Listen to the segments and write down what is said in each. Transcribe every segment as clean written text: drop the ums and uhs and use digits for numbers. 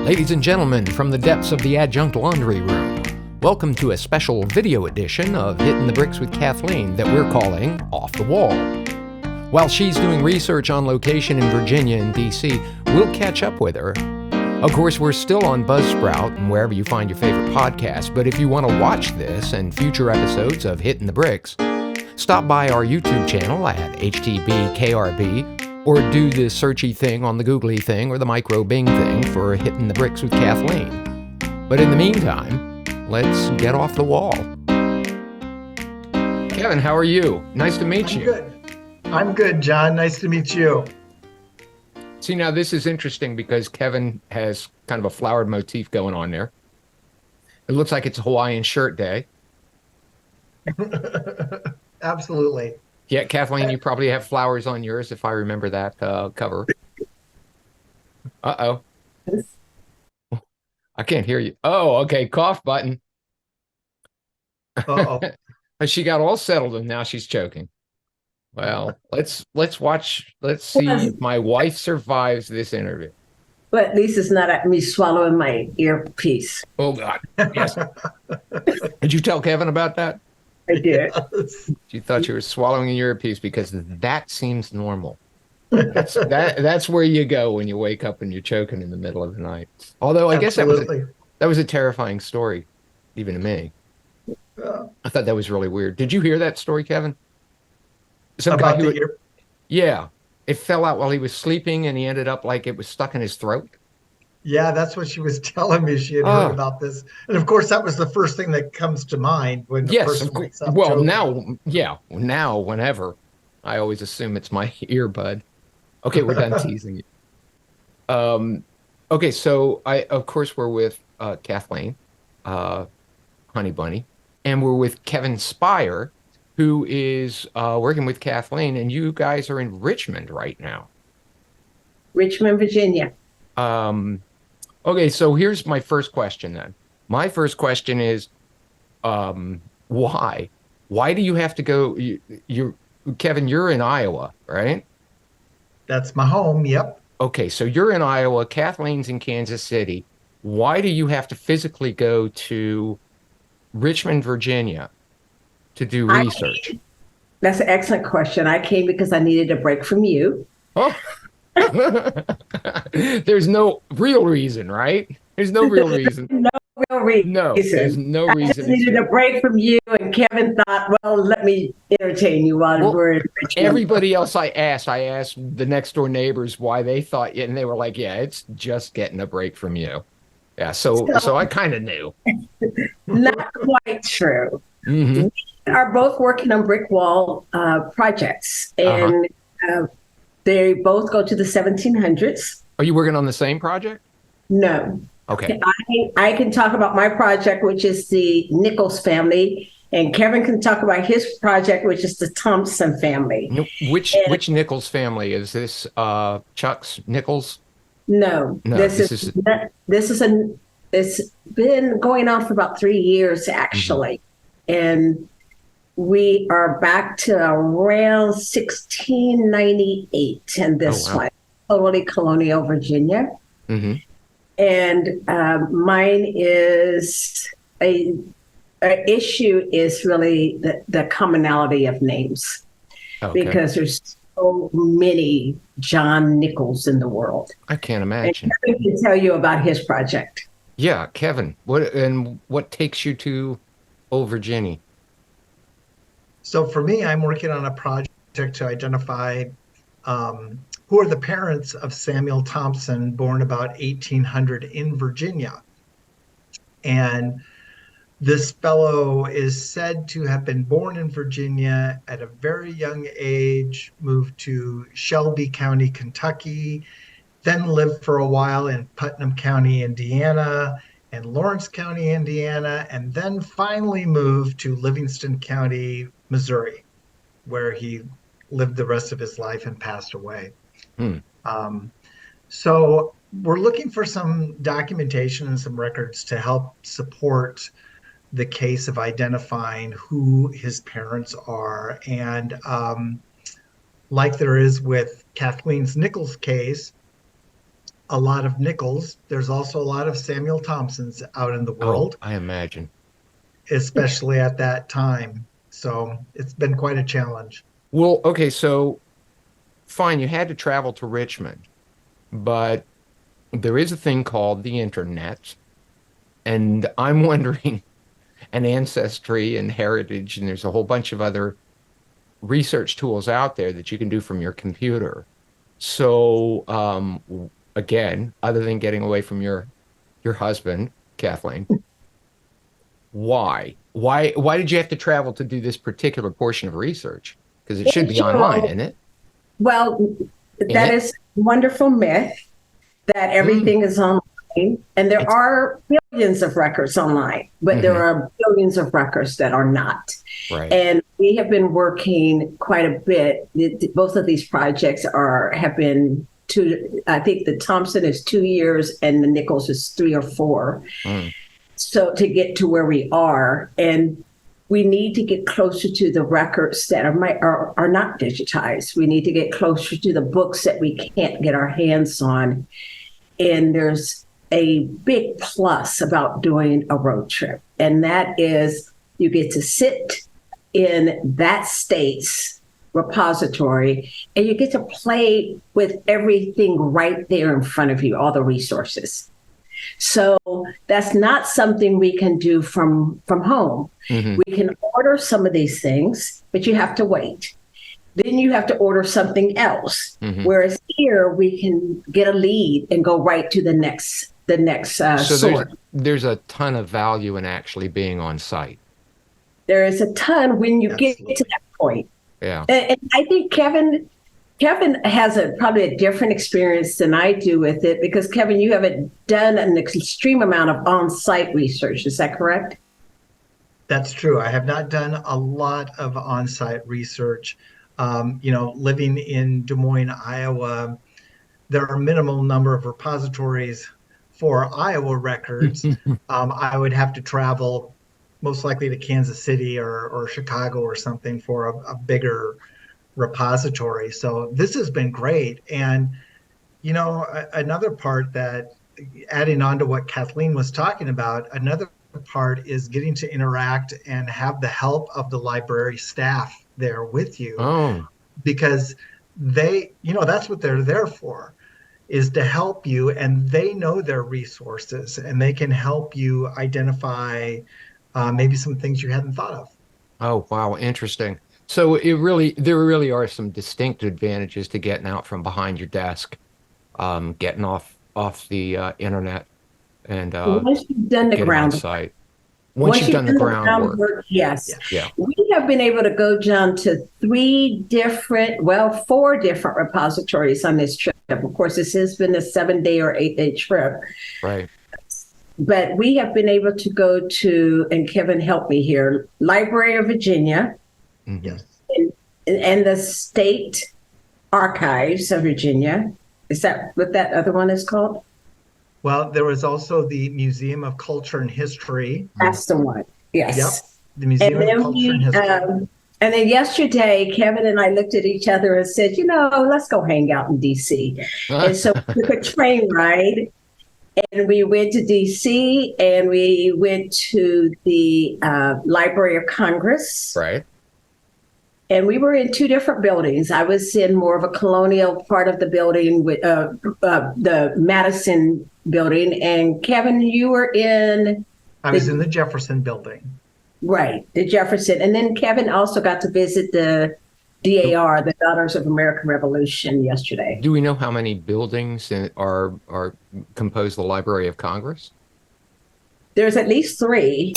Ladies and gentlemen, from the depths of the adjunct laundry room, welcome to a special video edition of Hittin' the Bricks with Kathleen that we're calling Off the Wall. While she's doing research on location in Virginia and DC, we'll catch up with her. Of course, we're still on Buzzsprout and wherever you find your favorite podcast, but if you want to watch this and future episodes of Hittin' the Bricks, stop by our YouTube channel at HTBKRB, or do the searchy thing on the googly thing or the micro Bing thing for Hittin' the Bricks with Kathleen. But in the meantime, let's get off the wall. Kevin, how are you? Nice to meet you. Good. I'm good, John. Nice to meet you. See, now this is interesting because Kevin has kind of a flowered motif going on there. It looks like it's Hawaiian shirt day. Absolutely. Yeah, Kathleen, you probably have flowers on yours, if I remember that cover. Uh-oh. I can't hear you. Oh, okay, cough button. Uh-oh. She got all settled and now she's choking. Well, let's see if my wife survives this interview. But at least it's not at me swallowing my earpiece. Oh, God. Yes. Did you tell Kevin about that? I did. She thought you were swallowing an earpiece because that seems normal. That's where you go when you wake up and you're choking in the middle of the night. Although I guess that was a terrifying story, even to me. I thought that was really weird. Did you hear that story, Kevin? Some about guy the ear? Yeah, it fell out while he was sleeping, and he ended up like it was stuck in his throat. Yeah, that's what she was telling me. She had heard about this. And of course, that was the first thing that comes to mind when the person wakes up. Well, choking. now, whenever, I always assume it's my earbud. Okay, we're done teasing you. Okay, so of course, we're with Kathleen, Honey Bunny, and we're with Kevin Spire, who is working with Kathleen, and you guys are in Richmond right now. Richmond, Virginia. Okay, so here's my first question then. My first question is, why? Why do you have to go? Kevin, you're in Iowa, right? That's my home, yep. Okay, so you're in Iowa, Kathleen's in Kansas City. Why do you have to physically go to Richmond, Virginia to do research? That's an excellent question. I came because I needed a break from you. Oh. There's no real reason, right? There's no real reason. No real reason. No, there's no reason. I just needed a break from you, and Kevin thought, well, let me entertain you while we're in Richmond. Everybody else I asked the next door neighbors why they thought, and they were like, yeah, it's just getting a break from you. Yeah, so I kind of knew. Not quite true. Mm-hmm. We are both working on brick wall projects, and they both go to the 1700s. Are you working on the same project? No. Okay. I can talk about my project, which is the Nichols family, and Kevin can talk about his project, which is the Thompson family. Which Nichols family is this? Chuck's Nichols? No. It's been going on for about 3 years actually, and we are back to around 1698 in this one, totally colonial Virginia. Mm-hmm. And mine is a issue is really the commonality of names, because there's so many John Nichols in the world. I can't imagine. And Kevin can tell you about his project. Yeah, Kevin, what takes you to Old Virginia? So for me, I'm working on a project to identify who are the parents of Samuel Thompson, born about 1800 in Virginia. And this fellow is said to have been born in Virginia at a very young age, moved to Shelby County, Kentucky, then lived for a while in Putnam County, Indiana, and Lawrence County, Indiana, and then finally moved to Livingston County, Missouri, where he lived the rest of his life and passed away. So we're looking for some documentation and some records to help support the case of identifying who his parents are. And like there is with Kathleen's Nichols case, a lot of Nichols. There's also a lot of Samuel Thompsons out in the Oh, world, I imagine. especially at that time. So it's been quite a challenge. Well, okay, so fine, you had to travel to Richmond, but there is a thing called the internet, and I'm wondering, and Ancestry and Heritage, and there's a whole bunch of other research tools out there that you can do from your computer. So, again, other than getting away from your husband, Kathleen, why did you have to travel to do this particular portion of research? Because it should be online, isn't it? Well, Ain't that it? is a wonderful myth that everything is online. And there are billions of records online, but there are billions of records that are not. Right. And we have been working quite a bit. Both of these projects have been I think the Thompson is 2 years and the Nichols is 3 or 4. So to get to where we are, and we need to get closer to the records that are not digitized. We need to get closer to the books that we can't get our hands on. And there's a big plus about doing a road trip, and that is you get to sit in that state's repository and you get to play with everything right there in front of you, all the resources. So that's not something we can do from home. We can order some of these things, but you have to wait. Then you have to order something else. Whereas here we can get a lead and go right to the next So source. there's a ton of value in actually being on site. There is a ton when you get Absolutely. to that point. Yeah. And I think Kevin has probably a different experience than I do with it, because Kevin, you haven't done an extreme amount of on-site research. Is that correct? That's true. I have not done a lot of on-site research. Living in Des Moines, Iowa, there are a minimal number of repositories for Iowa records. I would have to travel most likely to Kansas City or Chicago or something for a bigger repository. So this has been great. And, another part that, adding on to what Kathleen was talking about, another part is getting to interact and have the help of the library staff there with you. Oh, Because that's what they're there for, is to help you, and they know their resources and they can help you identify maybe some things you hadn't thought of. oh, wow, interesting. So there really are some distinct advantages to getting out from behind your desk, getting off the internet, and Once you've done the getting on groundwork. site. Once you've done the groundwork. Yes. Yeah. We have been able to go down to 4 different repositories on this trip. Of course, this has been a 7-day or 8-day trip. Right. But we have been able to go to, and Kevin helped me here, Library of Virginia Yes. and the State Archives of Virginia. Is that what that other one is called? Well, there was also the Museum of Culture and History. That's the one. Yes. Yep. The Museum of Culture and History. And then yesterday, Kevin and I looked at each other and said, let's go hang out in D.C. And so we took a train ride, and we went to D.C. and we went to the Library of Congress. Right. And we were in 2 different buildings. I was in more of a colonial part of the building with the Madison building. And Kevin, you were in... I was in the Jefferson building. Right, the Jefferson. And then Kevin also got to visit the DAR, the Daughters of American Revolution, yesterday. Do we know how many buildings are compose the Library of Congress? There's at least 3.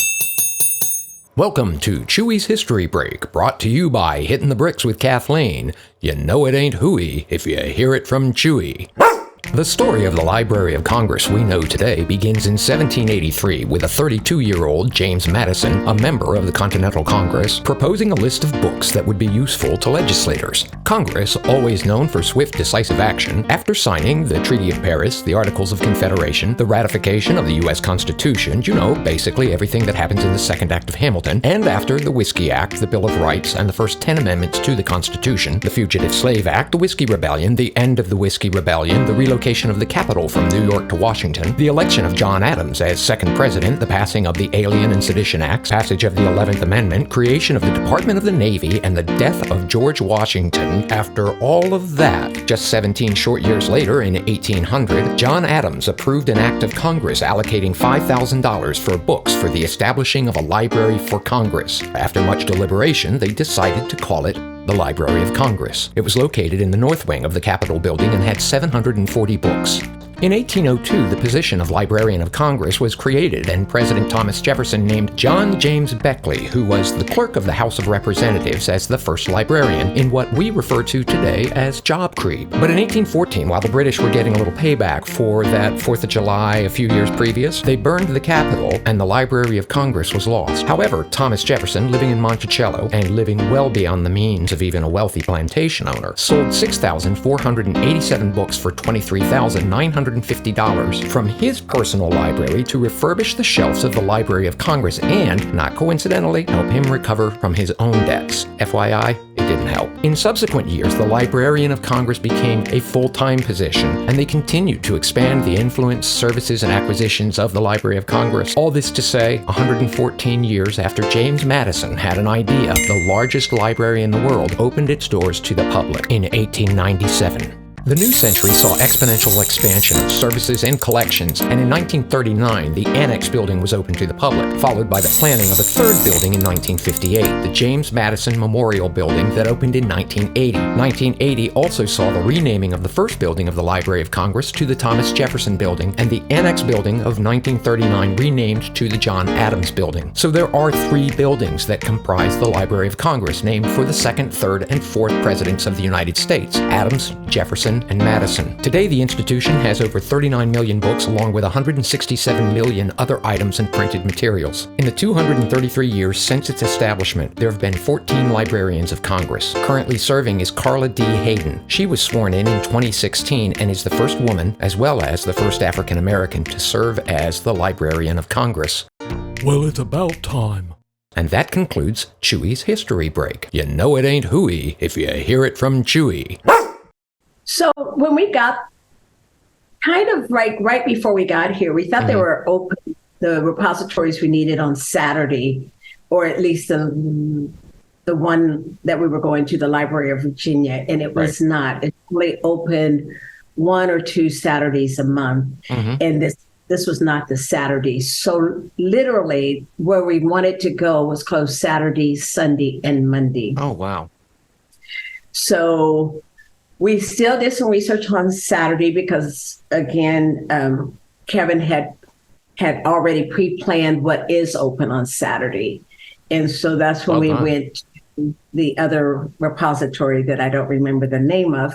Welcome to Chewy's History Break, brought to you by Hittin' the Bricks with Kathleen. You know it ain't hooey if you hear it from Chewy. The story of the Library of Congress we know today begins in 1783 with a 32-year-old James Madison, a member of the Continental Congress, proposing a list of books that would be useful to legislators. Congress, always known for swift, decisive action, after signing the Treaty of Paris, the Articles of Confederation, the ratification of the U.S. Constitution, basically everything that happens in the Second Act of Hamilton, and after the Whiskey Act, the Bill of Rights, and the first 10 amendments to the Constitution, the Fugitive Slave Act, the Whiskey Rebellion, the end of the Whiskey Rebellion, the relocation relocation of the capital from New York to Washington, the election of John Adams as second president, the passing of the Alien and Sedition Acts, passage of the 11th Amendment, creation of the Department of the Navy, and the death of George Washington. After all of that, just 17 short years later, in 1800, John Adams approved an act of Congress allocating $5,000 for books for the establishing of a library for Congress. After much deliberation, they decided to call it the Library of Congress. It was located in the north wing of the Capitol building and had 740 books. In 1802, the position of Librarian of Congress was created, and President Thomas Jefferson named John James Beckley, who was the clerk of the House of Representatives, as the first librarian in what we refer to today as job creep. But in 1814, while the British were getting a little payback for that 4th of July a few years previous, they burned the Capitol, and the Library of Congress was lost. However, Thomas Jefferson, living in Monticello and living well beyond the means of even a wealthy plantation owner, sold 6,487 books for $23,950 from his personal library to refurbish the shelves of the Library of Congress and, not coincidentally, help him recover from his own debts. FYI, it didn't help. In subsequent years, the Librarian of Congress became a full-time position, and they continued to expand the influence, services, and acquisitions of the Library of Congress. All this to say, 114 years after James Madison had an idea, the largest library in the world opened its doors to the public in 1897. The new century saw exponential expansion of services and collections, and in 1939, the Annex building was opened to the public, followed by the planning of a third building in 1958, the James Madison Memorial Building that opened in 1980. 1980 also saw the renaming of the first building of the Library of Congress to the Thomas Jefferson Building, and the Annex building of 1939 renamed to the John Adams Building. So there are 3 buildings that comprise the Library of Congress, named for the second, third, and fourth presidents of the United States: Adams, Jefferson, and Madison. Today, the institution has over 39 million books along with 167 million other items and printed materials. In the 233 years since its establishment, there have been 14 librarians of Congress. Currently serving is Carla D. Hayden. She was sworn in 2016 and is the first woman, as well as the first African American, to serve as the Librarian of Congress. Well, it's about time. And that concludes Chewy's History Break. You know it ain't hooey if you hear it from Chewy. So when we got kind of right before we got here, we thought they were open, the repositories we needed on Saturday, or at least the one that we were going to, the Library of Virginia, and it was not. It's only open 1 or 2 Saturdays a month, and this was not the Saturday. So literally where we wanted to go was closed Saturday, Sunday, and Monday. Oh, wow. So we still did some research on Saturday because, again, Kevin had already pre-planned what is open on Saturday. And so that's when we went to the other repository that I don't remember the name of.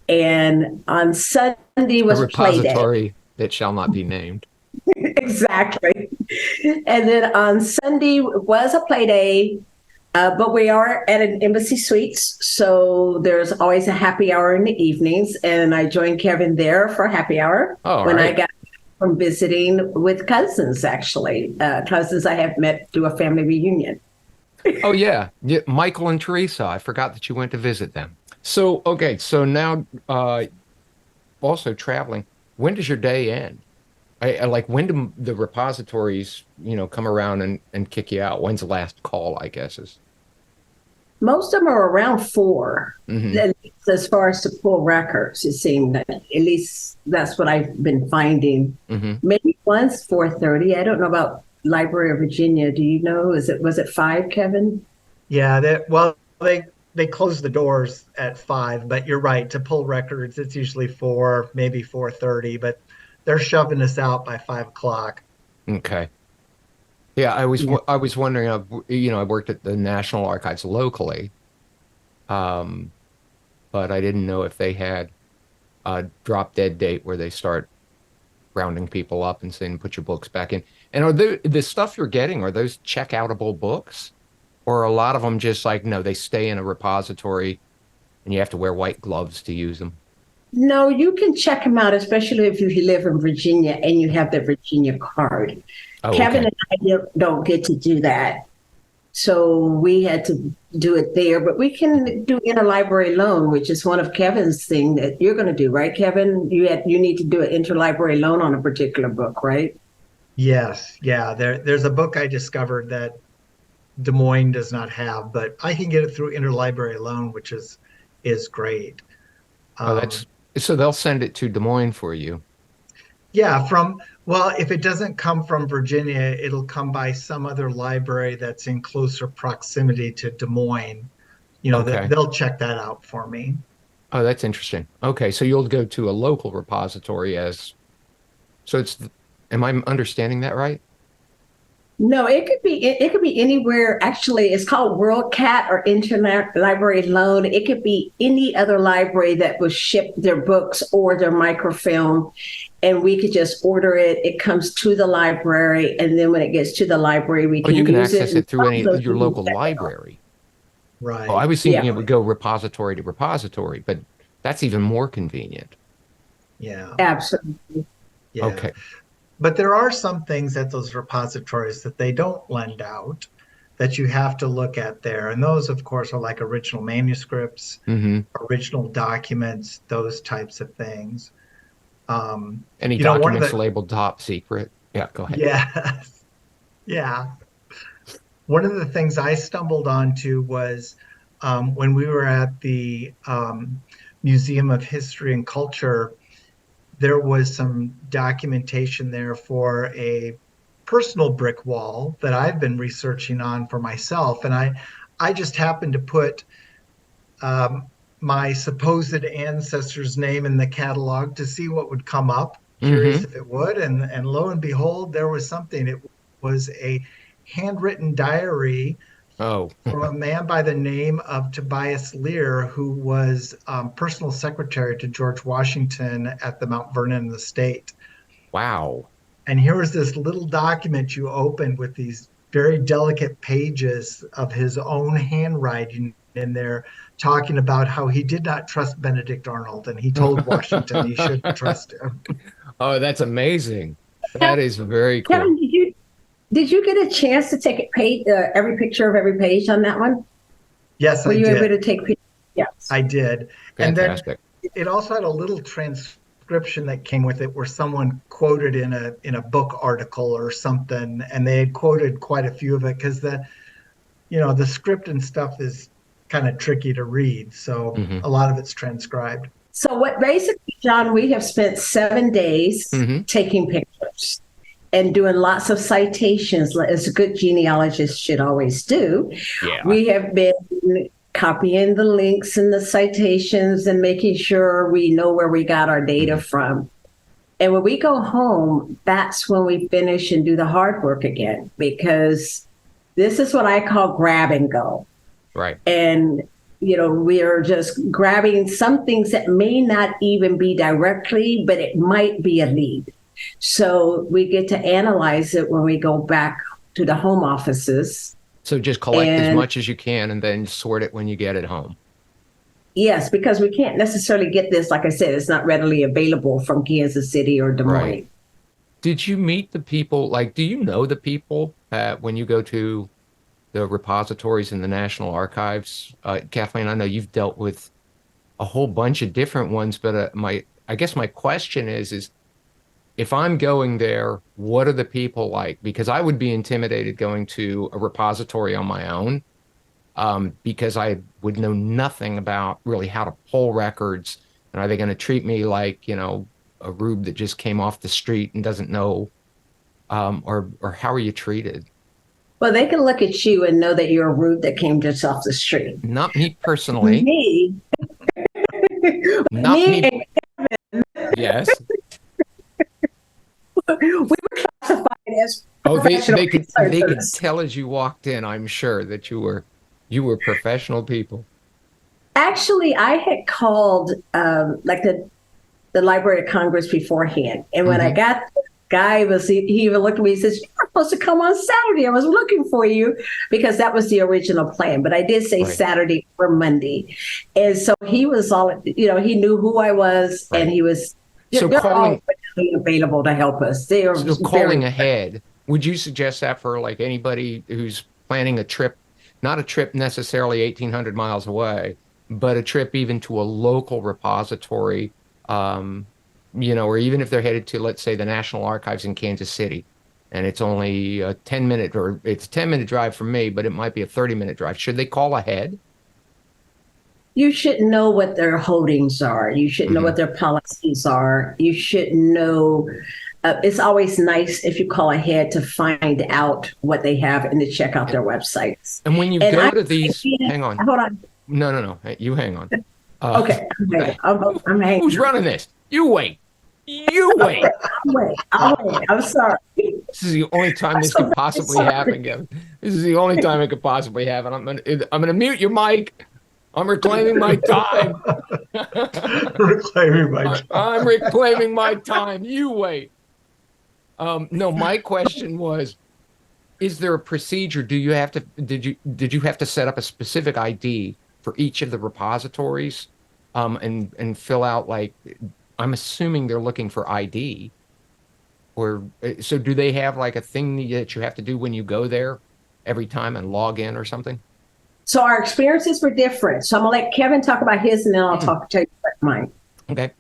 And on Sunday was play day. A repository that shall not be named. Exactly. And then on Sunday was a play day. But we are at an Embassy Suites, so there's always a happy hour in the evenings, and I joined Kevin there for happy hour I got from visiting with cousins, actually. Cousins I have met through a family reunion. Oh, yeah. Michael and Teresa. I forgot that you went to visit them. So, okay, so now also traveling. When does your day end? When do the repositories, come around and kick you out? When's the last call, I guess is? Most of them are around 4, as far as to pull records, it seemed. At least that's what I've been finding. Maybe once 4:30. I don't know about Library of Virginia. Do you know? Was it 5, Kevin? Yeah, they close the doors at 5, but you're right. To pull records, it's usually 4, maybe 4:30, but they're shoving us out by 5 o'clock. Okay. Yeah, I was wondering. I worked at the National Archives locally, but I didn't know if they had a drop dead date where they start rounding people up and saying, "Put your books back in." And are the stuff you're getting, are those check-outable books, or are a lot of them just no, they stay in a repository, and you have to wear white gloves to use them? No, you can check them out, especially if you live in Virginia and you have the Virginia card. Kevin and I don't get to do that. So we had to do it there, but we can do interlibrary loan, which is one of Kevin's thing that you're going to do, right, Kevin? You need to do an interlibrary loan on a particular book, right? Yes, yeah. There's a book I discovered that Des Moines does not have, but I can get it through interlibrary loan, which is great. Oh, that's so they'll send it to Des Moines for you. Yeah, well, if it doesn't come from Virginia, it'll come by some other library that's in closer proximity to Des Moines. Okay. They'll check that out for me. Oh, that's interesting. Okay, so you'll go to a local repository so it's, am I understanding that right? No, it could be anywhere. Actually, it's called WorldCat or Internet Library Loan. It could be any other library that will ship their books or their microfilm, and we could just order it. It comes to the library, and then when it gets to the library, we can you can use access it through your local that. library. Right. Oh, I was thinking it would go repository to repository, but that's even more convenient. Yeah. Absolutely. Yeah. Okay. But there are some things at those repositories that they don't lend out that you have to look at there. And those, of course, are like original manuscripts, original documents, those types of things. Any documents labeled top secret? Yeah, go ahead. Yes. Yeah. One of the things I stumbled onto was when we were at the Museum of History and Culture, there was some documentation there for a personal brick wall that I've been researching on for myself. And I just happened to put my supposed ancestor's name in the catalog to see what would come up, curious if it would. And lo and behold, there was something. It was a handwritten diary from a man by the name of Tobias Lear, who was personal secretary to George Washington at the Mount Vernon estate. Wow. And here was this little document you opened with these very delicate pages of his own handwriting in there, talking about how he did not trust Benedict Arnold, and he told Washington he shouldn't trust him. Oh, that's amazing. That is very cool. Kevin, did you get a chance to take every picture of every page on that one? Yes, I did. Were you able to take pictures? Yes. I did. Fantastic. And then it also had a little transcription that came with it where someone quoted in a book article or something, and they had quoted quite a few of it because the script and stuff is kind of tricky to read. So a lot of it's transcribed. So what basically, John, we have spent 7 days taking pictures and doing lots of citations, as a good genealogist should always do. Yeah. We have been copying the links and the citations and making sure we know where we got our data from. And when we go home, that's when we finish and do the hard work again, because this is what I call grab and go. Right. And, we are just grabbing some things that may not even be directly, but it might be a lead. So we get to analyze it when we go back to the home offices. So just collect as much as you can and then sort it when you get it home. Yes, because we can't necessarily get this. Like I said, it's not readily available from Kansas City or Des Moines. Right. Did you meet the people? Do you know the people when you go to the repositories in the National Archives? Kathleen, I know you've dealt with a whole bunch of different ones, but I guess my question is if I'm going there, what are the people like? Because I would be intimidated going to a repository on my own, because I would know nothing about really how to pull records. And are they going to treat me like, a rube that just came off the street and doesn't know, or how are you treated? Well, they can look at you and know that you're a rube that came just off the street. Not me personally. Me. Not me. me. Yes. We were classified as they could tell as you walked in, I'm sure, that you were professional people. Actually, I had called the Library of Congress beforehand, and when I got the guy, he even looked at me and says, "You're supposed to come on Saturday. I was looking for you," because that was the original plan. But I did say Saturday or Monday, and so he was all he knew who I was, and he was. So they're calling all available to help us. They are calling ahead. Would you suggest that for anybody who's planning a trip not a trip necessarily 1,800 miles away, but a trip even to a local repository, or even if they're headed to, let's say, the National Archives in Kansas City, and it's only a 10-minute drive from me, but it might be a 30-minute drive. Should they call ahead? You should know what their holdings are. You should know what their policies are. You should know. It's always nice if you call ahead to find out what they have and to check out their websites. And when you go to these, hang on. Hold on. No. You hang on. Okay. I'm hanging. Who's running this? You wait. I'll wait. I'm sorry. This is the only time this could possibly happen, Kevin. This is the only time it could possibly happen. I'm gonna mute your mic. I'm reclaiming my time. I'm reclaiming my time. You wait. No, my question was, is there a procedure? Did you have to set up a specific ID for each of the repositories, and fill out, like, I'm assuming they're looking for ID, or so do they have like a thing that you have to do when you go there every time and log in or something? So our experiences were different. So I'm gonna let Kevin talk about his, and then I'll tell you about mine. Okay.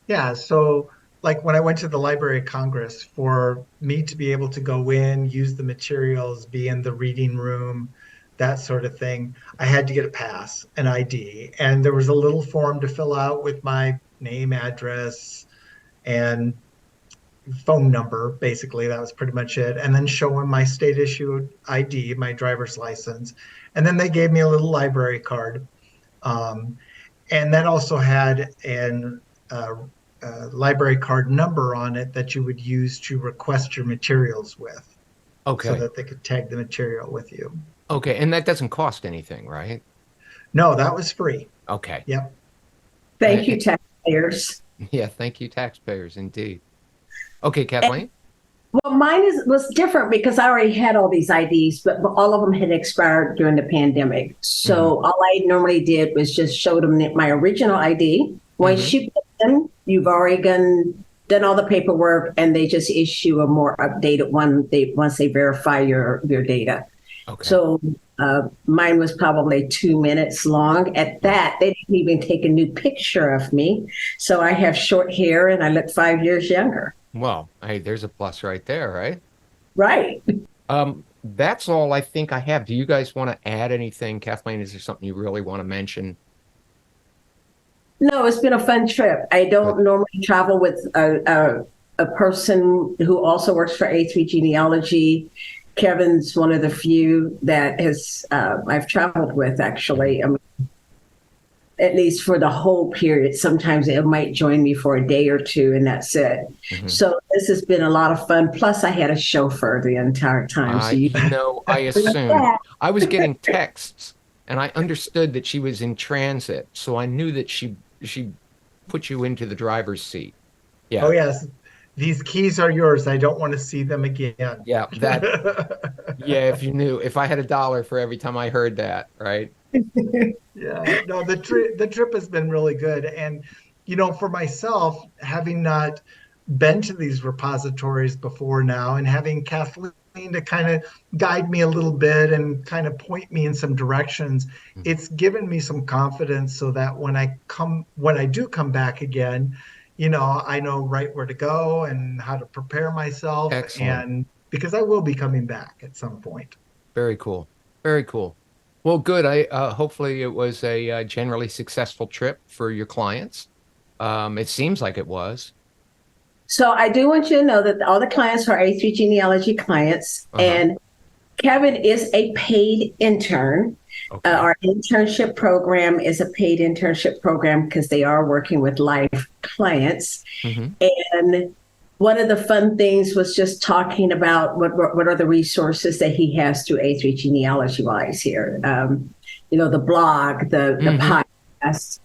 Yeah. So like when I went to the Library of Congress, for me to be able to go in, use the materials, be in the reading room, that sort of thing, I had to get a pass, an ID. And there was a little form to fill out with my name, address, and phone number. Basically, that was pretty much it. And then showing my state issued ID, my driver's license. And then they gave me a little library card. And that also had an library card number on it that you would use to request your materials with. Okay. So that they could tag the material with you. Okay. And that doesn't cost anything, right? No, that was free. Okay. Yep. Thank you, taxpayers. Yeah, thank you, taxpayers, indeed. Okay, Kathleen? Well, mine was different because I already had all these IDs, but all of them had expired during the pandemic. So all I normally did was just show them my original ID. Once you get them, you've already done all the paperwork, and they just issue a more updated one once they verify your data. Okay. So mine was probably 2 minutes long. At that, they didn't even take a new picture of me. So I have short hair and I look 5 years younger. Well, hey, there's a plus right there, right? Right. That's all I think I have. Do you guys want to add anything? Kathleen, is there something you really want to mention? No, it's been a fun trip. I don't normally travel with a person who also works for A3 Genealogy. Kevin's one of the few that has I've traveled with, actually. I mean, at least for the whole period. Sometimes it might join me for a day or two, and that's it. So this has been a lot of fun. Plus, I had a chauffeur the entire time. I assumed. I was getting texts, and I understood that she was in transit, so I knew that she put you into the driver's seat. Yeah. Oh, yes. These keys are yours. I don't want to see them again. Yeah, if I had $1 for every time I heard that, right? Yeah, no, the trip has been really good. And, for myself, having not been to these repositories before now, and having Kathleen to kind of guide me a little bit and kind of point me in some directions, it's given me some confidence so that when I do come back again, I know right where to go and how to prepare myself. Excellent. And because I will be coming back at some point. Very cool. Very cool. Well, good. Hopefully it was a generally successful trip for your clients. It seems like it was. So I do want you to know that all the clients are A3 Genealogy clients, and Kevin is a paid intern. Okay. Our internship program is a paid internship program because they are working with live clients. And one of the fun things was just talking about what are the resources that he has through A3 Genealogy while he's here. The blog, the podcast,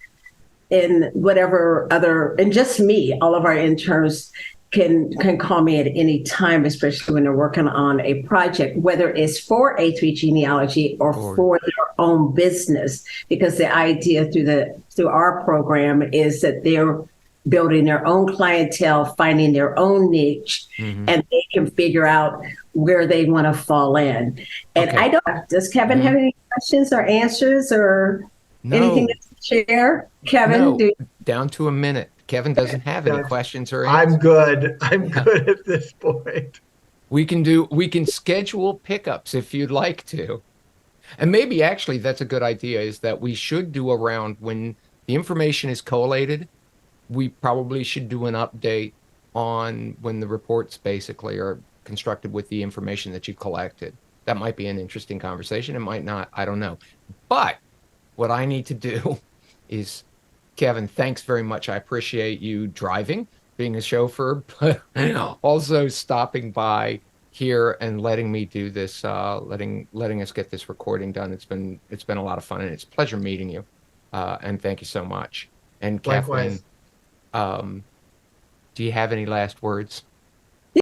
and whatever other, and just me, all of our interns can call me at any time, especially when they're working on a project, whether it's for A3 Genealogy or for their own business, because the idea through our program is that they're building their own clientele, finding their own niche, and they can figure out where they want to fall in. And Okay. Does Kevin have any questions or answers or anything to share? Kevin, No, down to a minute. Kevin doesn't have any questions or answers. I'm good. I'm good at this point. We can schedule pickups if you'd like to. And maybe actually that's a good idea, is that we should do a round when the information is collated. We probably should do an update on when the reports basically are constructed with the information that you've collected. That might be an interesting conversation. It might not. I don't know. But what I need to do is, Kevin, thanks very much. I appreciate you driving, being a chauffeur, but also stopping by here and letting me do this, letting us get this recording done. It's been a lot of fun, and it's a pleasure meeting you. And thank you so much. And Likewise. Kathleen, do you have any last words?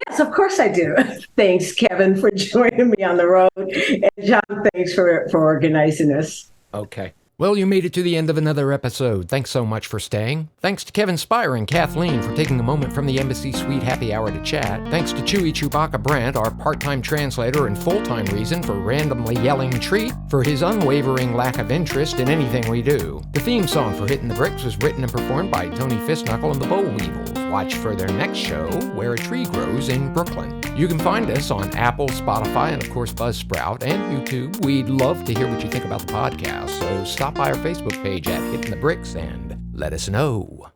Yes, of course I do. Thanks, Kevin, for joining me on the road. And John, thanks for organizing this. Okay. Well, you made it to the end of another episode. Thanks so much for staying. Thanks to Kevin Spire and Kathleen for taking a moment from the Embassy Suite happy hour to chat. Thanks to Chewy Chewbacca Brandt, our part-time translator and full-time reason for randomly yelling treat, for his unwavering lack of interest in anything we do. The theme song for Hittin' the Bricks was written and performed by Tony Fistknuckle and the Boll Weevils. Watch for their next show, Where a Tree Grows in Brooklyn. You can find us on Apple, Spotify, and of course Buzzsprout and YouTube. We'd love to hear what you think about the podcast, so stop by our Facebook page at Hittin' the Bricks and let us know.